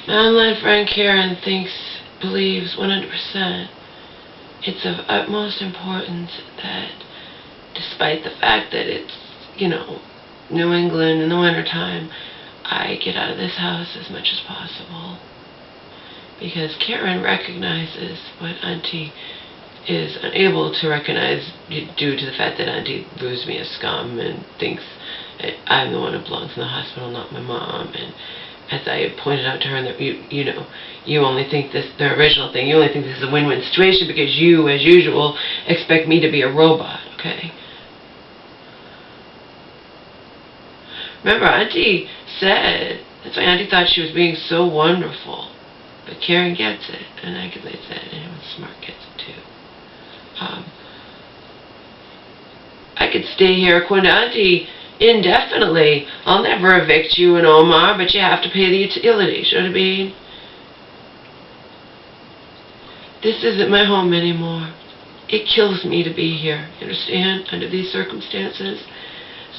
My online friend Karen believes 100% it's of utmost importance that despite the fact that it's, New England in the wintertime, I get out of this house as much as possible. Because Karen recognizes what Auntie is unable to recognize due to the fact that Auntie views me as scum and thinks I'm the one who belongs in the hospital, not my mom. And as I pointed out to her, that you only think the original thing, you only think this is a win-win situation because you, as usual, expect me to be a robot, okay? Remember, Auntie said, that's why Auntie thought she was being so wonderful. But Karen gets it, and I guess I said anyone smart gets it too. I could stay here, according to Auntie, indefinitely. I'll never evict you and Omar, but you have to pay the utilities, you know what I mean? This isn't my home anymore. It kills me to be here, you understand, under these circumstances.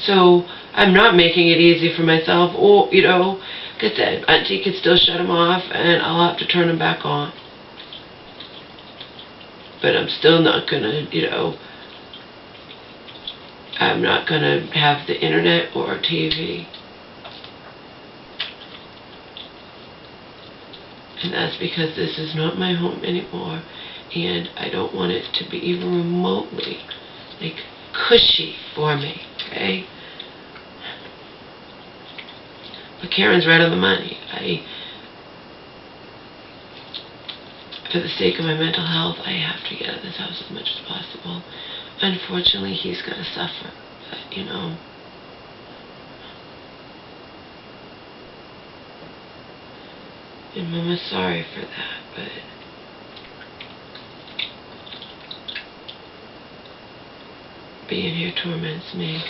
So I'm not making it easy for myself, or, like I said, Auntie could still shut him off, and I'll have to turn him back on. But I'm still not gonna, I'm not gonna have the internet or TV. And that's because this is not my home anymore, and I don't want it to be even remotely, cushy for me, okay? But Karen's right on the money. For the sake of my mental health, I have to get out of this house as much as possible. Unfortunately, he's going to suffer, but, And Mama's sorry for that, but being here torments me.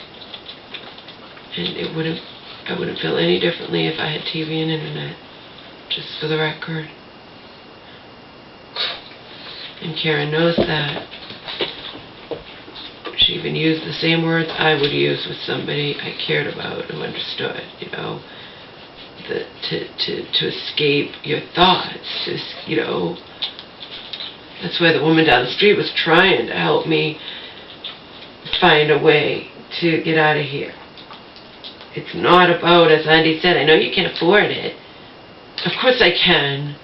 And I wouldn't feel any differently if I had TV and internet, just for the record. And Karen knows that. She even used the same words I would use with somebody I cared about who understood, to escape your thoughts, That's why the woman down the street was trying to help me find a way to get out of here. It's not about, as Andy said, I know you can't afford it. Of course I can.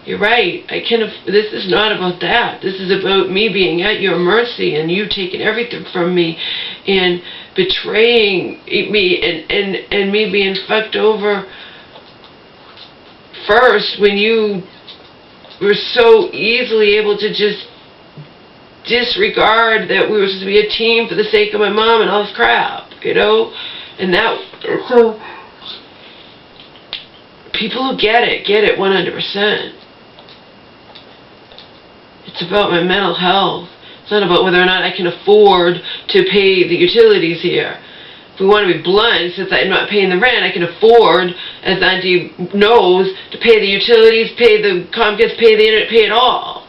You're right. This is not about that. This is about me being at your mercy and you taking everything from me and betraying me and me being fucked over first when you were so easily able to just disregard that we were supposed to be a team for the sake of my mom and all this crap, And so people who get it 100%. It's about my mental health. It's not about whether or not I can afford to pay the utilities here. If we want to be blunt, since I'm not paying the rent, I can afford, as Auntie knows, to pay the utilities, pay the Comcast, pay the internet, pay it all.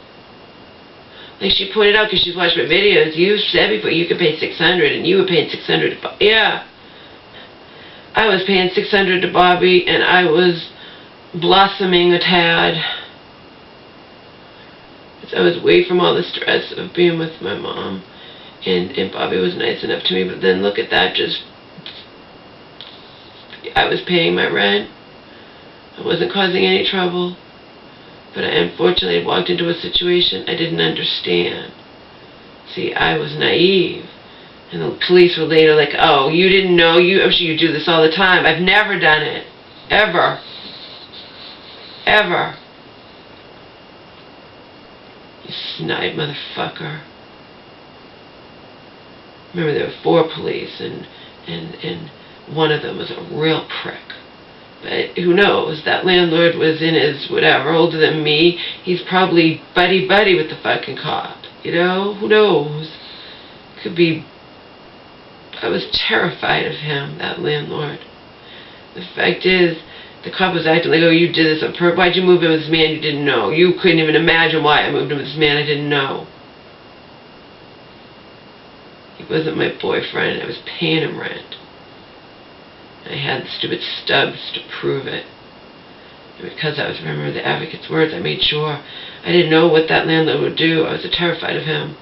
Like she pointed out, because she's watched my videos, you said before you could pay $600, and you were paying $600. Yeah. I was paying $600 to Bobby, and I was blossoming a tad. I was away from all the stress of being with my mom, and Bobby was nice enough to me, but then look at that, I was paying my rent, I wasn't causing any trouble, but I unfortunately walked into a situation I didn't understand. See, I was naive, and the police were later like, oh, you didn't know, I'm sure you do this all the time. I've never done it, ever, ever. You snide motherfucker. Remember, there were 4 police, and one of them was a real prick. But who knows? That landlord was in his whatever, older than me. He's probably buddy-buddy with the fucking cop. Who knows? Could be. I was terrified of him, that landlord. The fact is, the cop was acting like, oh, you did this on purpose. Why'd you move in with this man you didn't know? You couldn't even imagine why I moved in with this man I didn't know. He wasn't my boyfriend. I was paying him rent. I had the stupid stubs to prove it. And because I was remembering the advocate's words, I made sure. I didn't know what that landlord would do. I was terrified of him.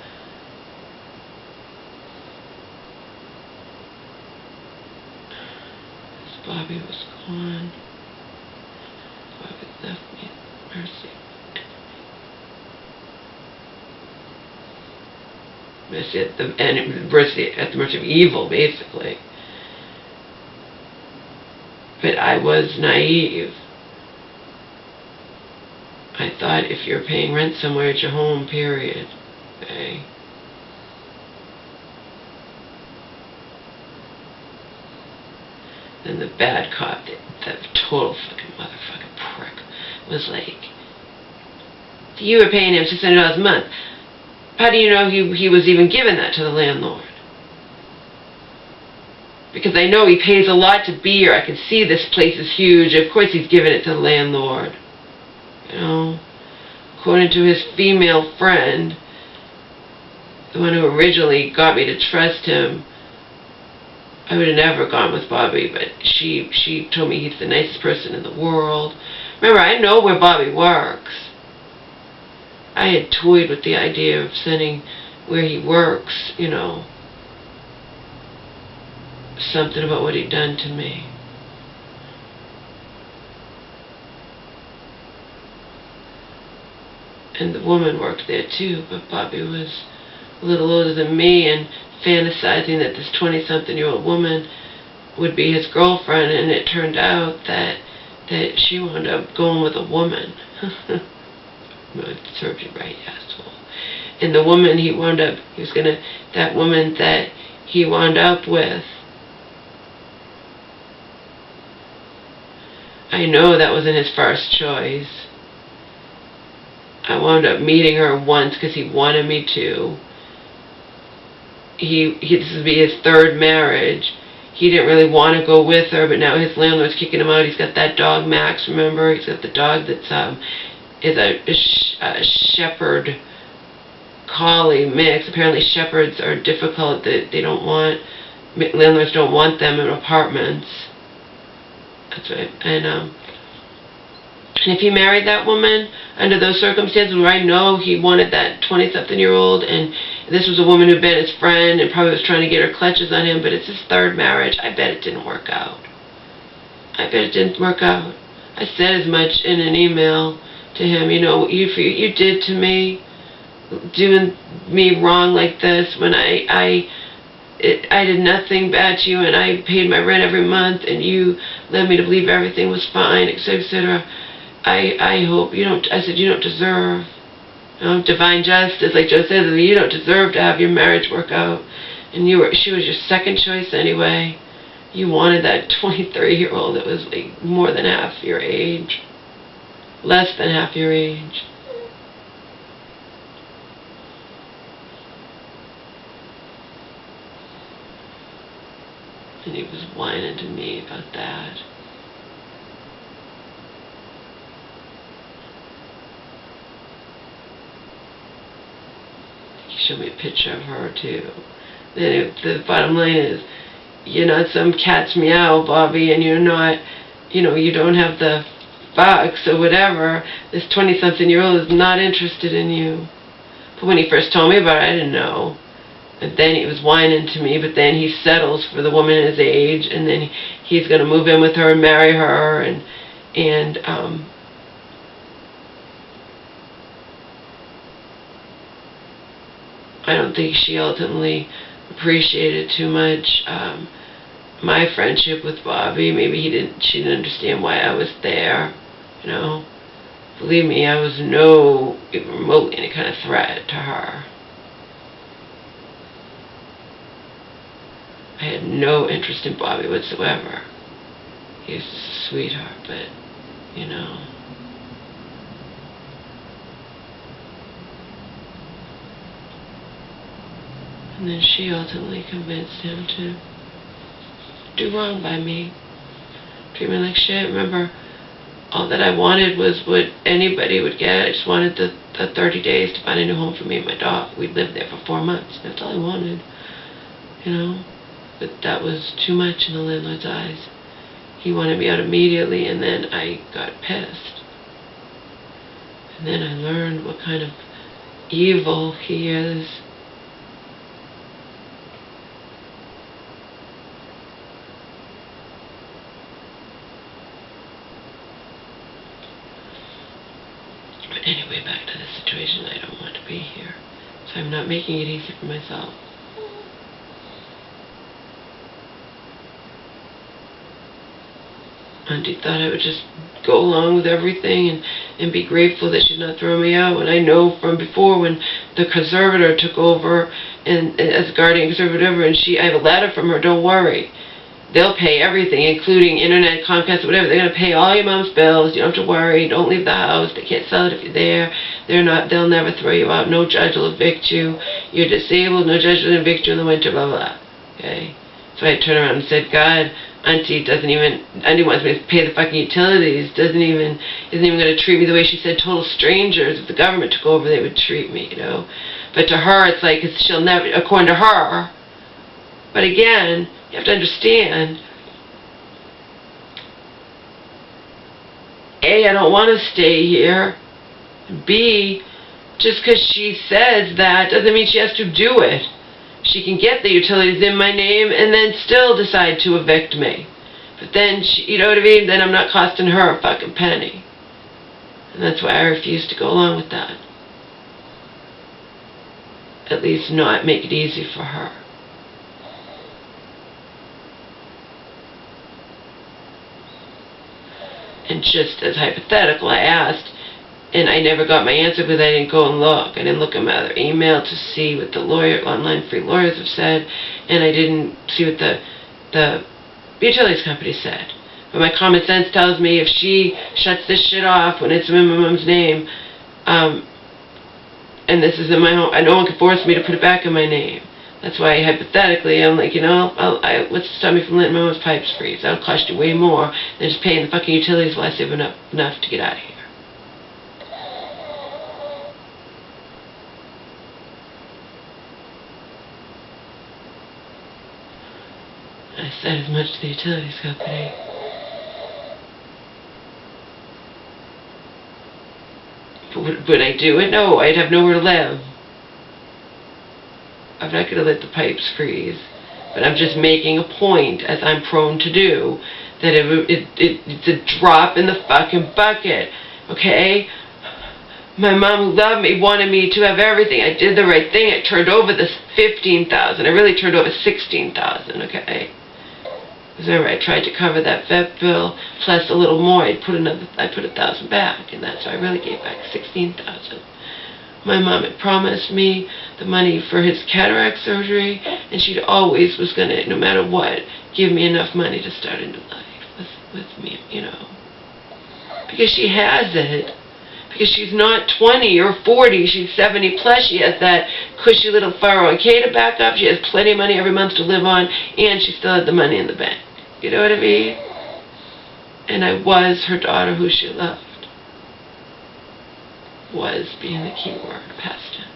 As Bobby was gone, Bobby left me at mercy. At the mercy of evil, basically. But I was naive. I thought if you're paying rent somewhere, it's your home, period. Okay? Then the bad cop, the total fucking motherfucking prick, was like, you were paying him $600 a month. How do you know he was even giving that to the landlord? Because I know he pays a lot to be here. I can see this place is huge. Of course he's giving it to the landlord. You know? According to his female friend, the one who originally got me to trust him, I would have never gone with Bobby, but she told me he's the nicest person in the world. Remember, I know where Bobby works. I had toyed with the idea of sending where he works, you know, something about what he'd done to me. And the woman worked there too, but Bobby was a little older than me and fantasizing that this 20-something-year-old woman would be his girlfriend, and it turned out that she wound up going with a woman. It served you right, asshole. And the woman that woman that he wound up with, I know that wasn't his first choice. I wound up meeting her once because he wanted me to. This would be his third marriage. He didn't really want to go with her, but now his landlord's kicking him out. He's got that dog, Max, remember? He's got the dog that's is a shepherd collie mix. Apparently shepherds are difficult. Landlords don't want them in apartments. That's right. And if he married that woman under those circumstances where I know he wanted that 20-something-year-old, and this was a woman who'd been his friend and probably was trying to get her clutches on him, but it's his third marriage, I bet it didn't work out. I bet it didn't work out. I said as much in an email to him, you know, what you did to me, doing me wrong like this when I did nothing bad to you, and I paid my rent every month, and you led me to believe everything was fine, etc., etc. I hope you don't. I said, you don't deserve, you know, divine justice, like Joe says. You don't deserve to have your marriage work out, and she was your second choice anyway. You wanted that 23-year-old that was like more than half your age, less than half your age. And he was whining to me about that. He showed me a picture of her too. Then the bottom line is, you're not some cat's meow, Bobby, and you're not, you know, you don't have the bucks or whatever. This 20-something-year-old is not interested in you. But when he first told me about it, I didn't know. And then he was whining to me, but then he settles for the woman his age, and then he's going to move in with her and marry her, and I don't think she ultimately appreciated too much my friendship with Bobby. Maybe she didn't understand why I was there, you know. Believe me, I was no remotely any kind of threat to her. I had no interest in Bobby whatsoever. He was a sweetheart, but, you know. And then she ultimately convinced him to do wrong by me. Treat me like shit. Remember, all that I wanted was what anybody would get. I just wanted the 30 days to find a new home for me and my dog. We'd lived there for 4 months. That's all I wanted, you know. But that was too much in the landlord's eyes. he wanted me out immediately, and then I got pissed. And then I learned what kind of evil he is. But anyway, back to the situation. I don't want to be here. So I'm not making it easy for myself. Auntie thought I would just go along with everything and be grateful that she's not throwing me out. And I know from before when the conservator took over and as guardian conservator, and I have a letter from her, don't worry. They'll pay everything, including internet, Comcast, whatever. They're going to pay all your mom's bills. You don't have to worry. Don't leave the house. They can't sell it if you're there. They'll never throw you out. No judge will evict you. You're disabled. No judge will evict you in the winter, blah, blah, blah. Okay? So I turned around and said, God, Auntie wants me to pay the fucking utilities, isn't even going to treat me the way she said total strangers. If the government took over, they would treat me, you know. But to her, it's like, she'll never, according to her. But again, you have to understand, A, I don't want to stay here. B, just because she says that doesn't mean she has to do it. She can get the utilities in my name and then still decide to evict me. But then, you know what I mean? Then I'm not costing her a fucking penny. And that's why I refuse to go along with that. At least not make it easy for her. And just as hypothetical, I asked, and I never got my answer because I didn't go and look. I didn't look at my other email to see what the online free lawyers have said, and I didn't see what the utilities company said. But my common sense tells me if she shuts this shit off when it's in my mom's name, and this is in my home, no one can force me to put it back in my name. That's why, hypothetically, I'm like, you know, what's to stop me from letting my mom's pipes freeze? That'll cost you way more than just paying the fucking utilities while I save enough to get out of here. I said as much to the utilities company. But would I do it? No, I'd have nowhere to live. I'm not going to let the pipes freeze. But I'm just making a point, as I'm prone to do, that it's a drop in the fucking bucket. Okay? My mom, who loved me, wanted me to have everything. I did the right thing. I turned over this $15,000. I really turned over $16,000, okay? Remember, I tried to cover that vet bill plus a little more. I put $1,000 back, and that's why I really gave back $16,000. My mom had promised me the money for his cataract surgery, and she always was going to, no matter what, give me enough money to start a new life with me, you know. Because she has it. Because she's not 20 or 40, she's 70 plus. She has that cushy little 401k to back up. She has plenty of money every month to live on, and she still had the money in the bank. You know what I mean? And I was her daughter who she loved. Was being the key word, past tense.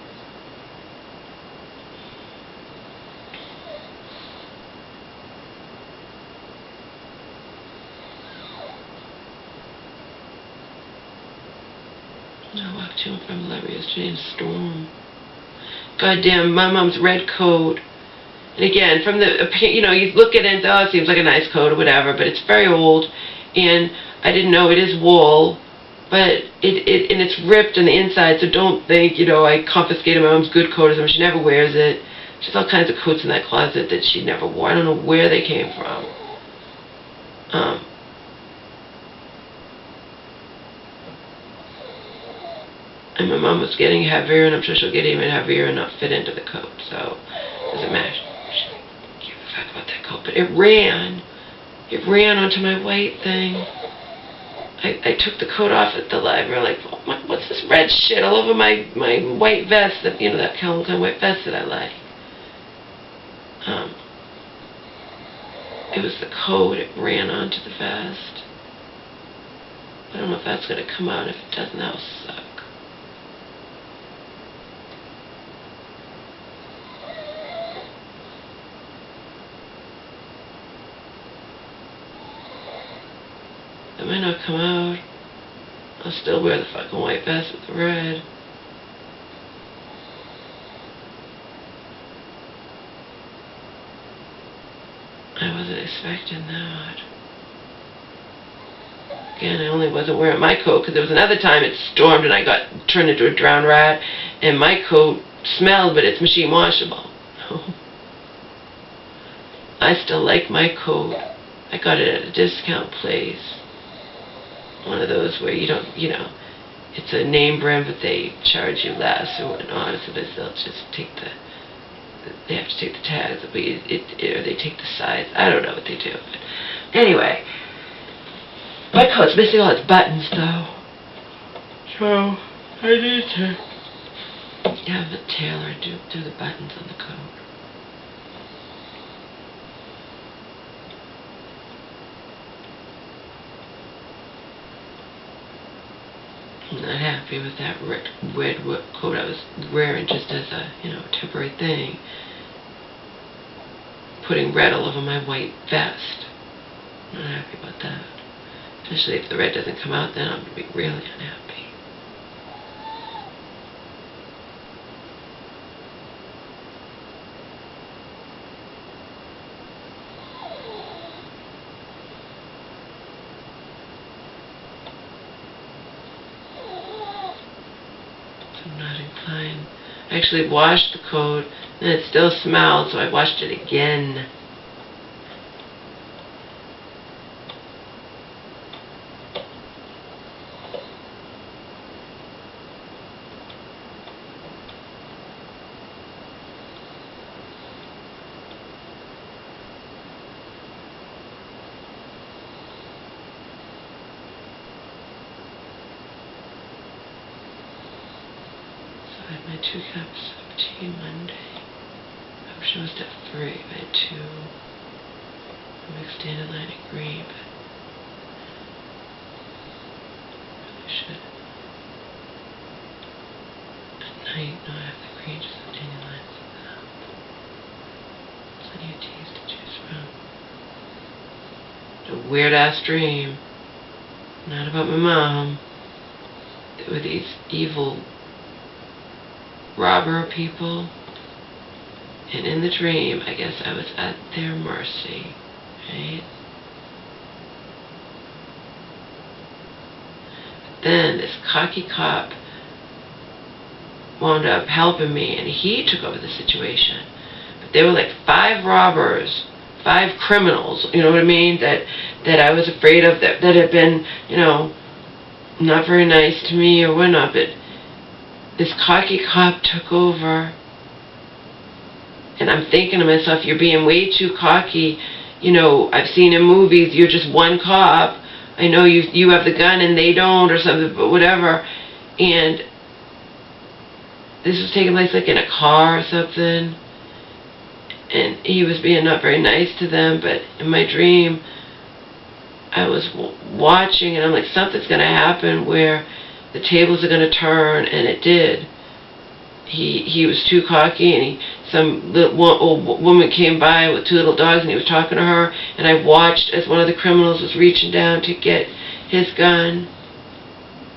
I walked to and from the library yesterday in a storm. Goddamn, my mom's red coat. And again, from the, you know, you look at it and oh, it seems like a nice coat or whatever, but it's very old, and I didn't know it is wool, but and it's ripped on the inside, so don't think, you know, I confiscated my mom's good coat or something. She never wears it. She has all kinds of coats in that closet that she never wore. I don't know where they came from. And my mom was getting heavier, and I'm sure she'll get even heavier and not fit into the coat, so it doesn't matter. She didn't give a fuck about that coat, but it ran onto my white thing. I took the coat off at the library, like, what's this red shit all over my white vest, that, you know, that Calvin Klein white vest that I like. It was the coat, it ran onto the vest. I don't know if that's going to come out. If it doesn't, that'll suck. not come out. I'll still wear the fucking white vest with the red. I wasn't expecting that. Again, I only wasn't wearing my coat because there was another time it stormed and I got turned into a drowned rat, and my coat smelled, but it's machine washable. I still like my coat. I got it at a discount place. One of those where you don't, it's a name brand, but they charge you less or whatnot, so they'll just take they have to take the tags, or they take the size. I don't know what they do. But anyway, my coat's missing all its buttons, though. So, I need to have the tailor do the buttons on the coat. I'm not happy with that red coat I was wearing just as a, temporary thing. Putting red all over my white vest. I'm not happy about that. Especially if the red doesn't come out, then I'm going to be really unhappy. I'm not inclined. I actually washed the coat, and it still smelled, so I washed it again. I had my 2 cups of tea Monday. I wish I was at 3. I had 2. I mixed dandelion and green, but I really should. At night, no, I have the green, just the dandelions. Plenty of teas to choose from. A weird-ass dream. Not about my mom. There were these evil robber people, and in the dream, I guess I was at their mercy, right? But then this cocky cop wound up helping me, and he took over the situation. But there were like 5 robbers, 5 criminals, you know what I mean, that I was afraid of, that had been, not very nice to me or whatnot, but this cocky cop took over, and I'm thinking to myself, you're being way too cocky. I've seen in movies, you're just one cop. I know you have the gun and they don't or something, but whatever. And this was taking place like in a car or something, and he was being not very nice to them, but in my dream, I was watching, and I'm like, something's going to happen where the tables are going to turn, and it did. He was too cocky, and some old woman came by with 2 little dogs, and he was talking to her, and I watched as one of the criminals was reaching down to get his gun,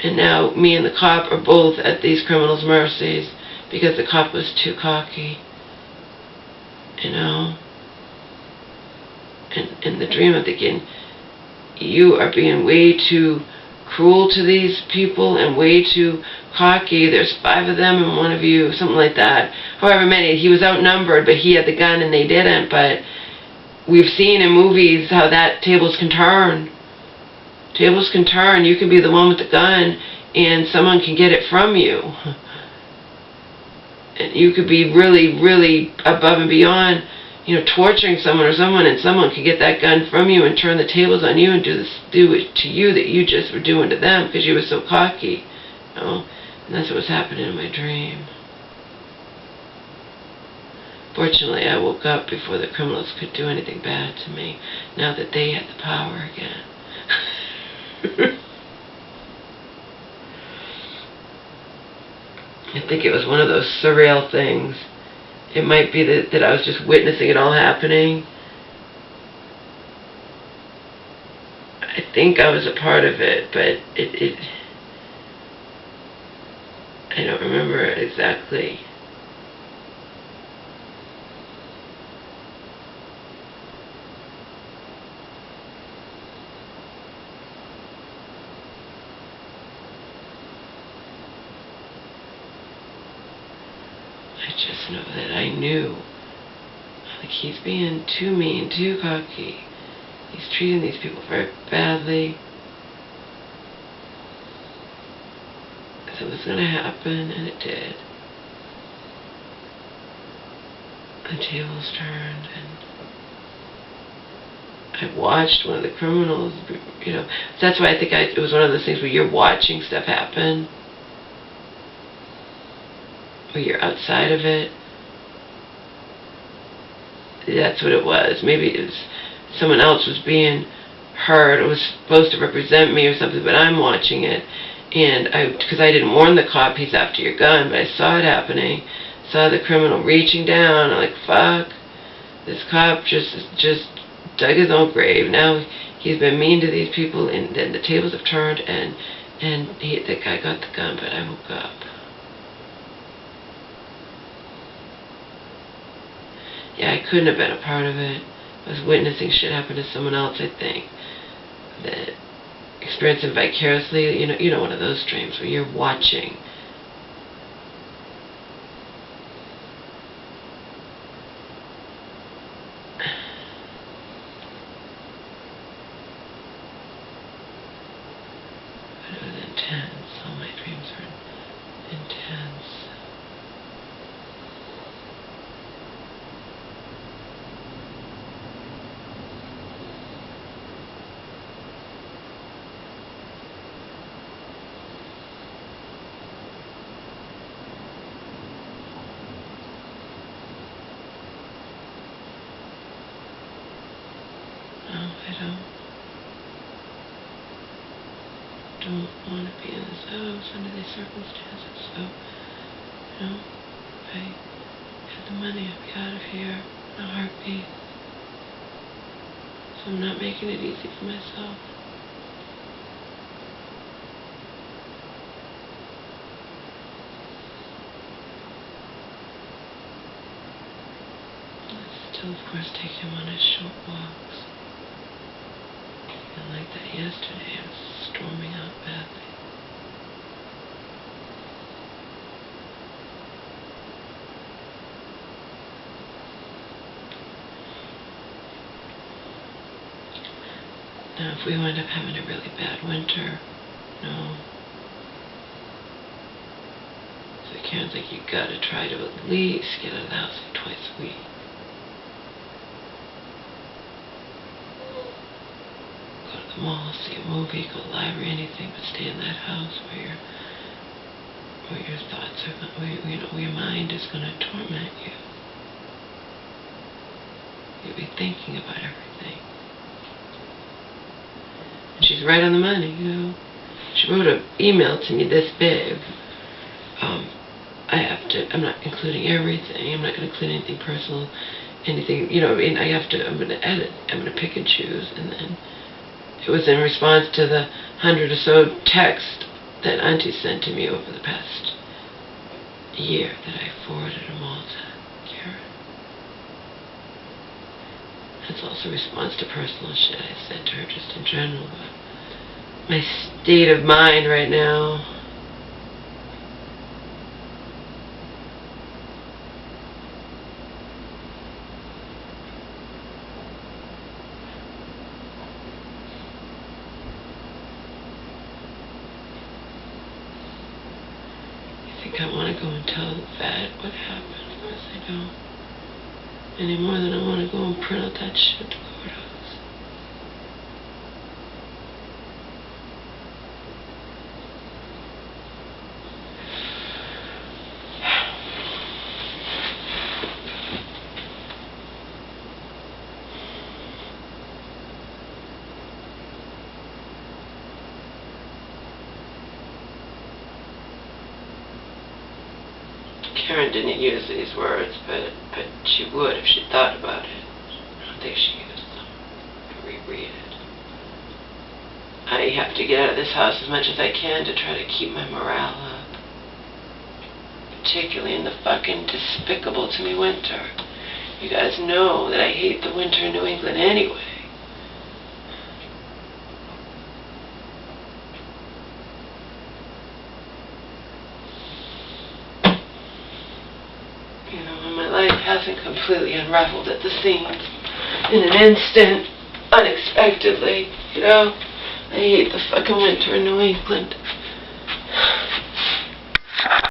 and now me and the cop are both at these criminals' mercies because the cop was too cocky, And in the dream, I'm thinking, you are being way too cruel to these people and way too cocky. There's 5 of them and 1 of you, something like that. However many. He was outnumbered, but he had the gun and they didn't. But we've seen in movies how that tables can turn. Tables can turn. You can be the one with the gun and someone can get it from you. And you could be really, really above and beyond, torturing someone or someone, and someone could get that gun from you and turn the tables on you and do it to you that you just were doing to them because you were so cocky. And that's what was happening in my dream. Fortunately, I woke up before the criminals could do anything bad to me, now that they had the power again. I think it was one of those surreal things. It might be that I was just witnessing it all happening. think I was a part of it, but I don't remember exactly. I just know that I knew, like, he's being too mean, too cocky. He's treating these people very badly. So it was going to happen, and it did. The tables turned, and I watched one of the criminals, That's why I think it was one of those things where you're watching stuff happen, where you're outside of it. That's what it was. Maybe it was someone else was being heard or was supposed to represent me or something, but I'm watching it. And because I didn't warn the cop, he's after your gun, but I saw it happening. Saw the criminal reaching down. I'm like, fuck. This cop just dug his own grave. Now he's been mean to these people, and then the tables have turned, and the guy got the gun, but I woke up. Yeah, I couldn't have been a part of it. I was witnessing shit happen to someone else, I think. That experiencing vicariously, you know, one of those dreams where you're watching. But it was intense. All my dreams were intense. I don't want to be in this house under these circumstances, so, if I had the money, I'd be out of here in a heartbeat. So I'm not making it easy for myself. I still, of course, take him on his short walks. And like that yesterday, I was storming out badly. Now, if we wind up having a really bad winter, so Karen's like, you gotta try to at least get out of the house like twice a week. Go to the mall, see a movie, go to the library, anything, but stay in that house where your thoughts are, where your mind is gonna torment you. You'll be thinking about everything. And she's right on the money, She wrote an email to me this big. I'm not including everything. I'm not going to include anything personal, anything, I'm going to edit. I'm going to pick and choose. And then it was in response to the 100 or so texts that Auntie sent to me over the past year that I forwarded them all to Karen. It's also a response to personal shit I said to her just in general about my state of mind right now. I think I want to go and tell the vet what happened. Of course I don't. Any more than I want to go and print out that shit to courthouse. Karen didn't use these words, but she would if she thought about it. I don't think she used them. To reread it. I have to get out of this house as much as I can to try to keep my morale up. Particularly in the fucking despicable to me winter. You guys know that I hate the winter in New England anyway. You know, and my life hasn't completely unraveled at the seams in an instant, unexpectedly, you know. I hate the fucking winter in New England.